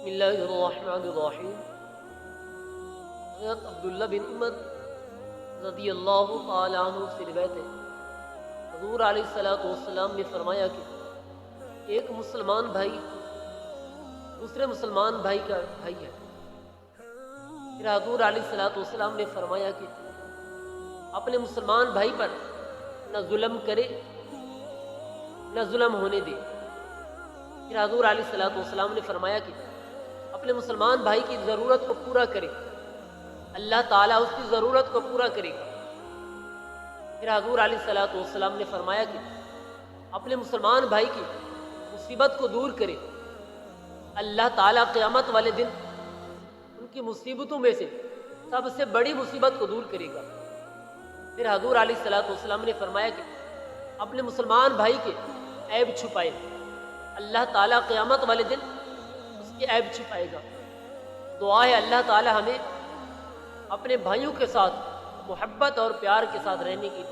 बिस्मिल्लाहिर्रहमानिर्रहीम। हज़रत अब्दुल्ला बिन उमर रज़ियल्लाहु ताला अन्हु से रिवायत है, हुज़ूर अलैहिस्सलातु वस्सलाम ने फरमाया कि एक मुसलमान भाई दूसरे मुसलमान भाई का भाई है। फिर हुज़ूर अलैहिस्सलातु वस्सलाम ने फरमाया कि अपने मुसलमान भाई पर न जुल्म करे न जुल्म होने दे। फिर हुज़ूर अलैहिस्सलातु वस्सलाम ने फरमाया कि अपने मुसलमान भाई की ज़रूरत को पूरा करे, अल्लाह ताला उसकी ज़रूरत को पूरा करेगा। फिर हुज़ूर अलैहिस्सलातु वस्सलाम ने फरमाया कि अपने मुसलमान भाई की मुसीबत को दूर करे, अल्लाह ताला क़यामत वाले दिन उनकी मुसीबतों में से सबसे बड़ी मुसीबत को दूर करेगा। फिर हुज़ूर अलैहिस्सलातु वस्सलाम ने फरमाया कि अपने मुसलमान भाई के ऐब छुपाए, अल्लाह ताला क़यामत वाले दिन उसके ऐब छुपाएगा। दुआ है अल्लाह ताला हमें अपने भाइयों के साथ मोहब्बत और प्यार के साथ रहने की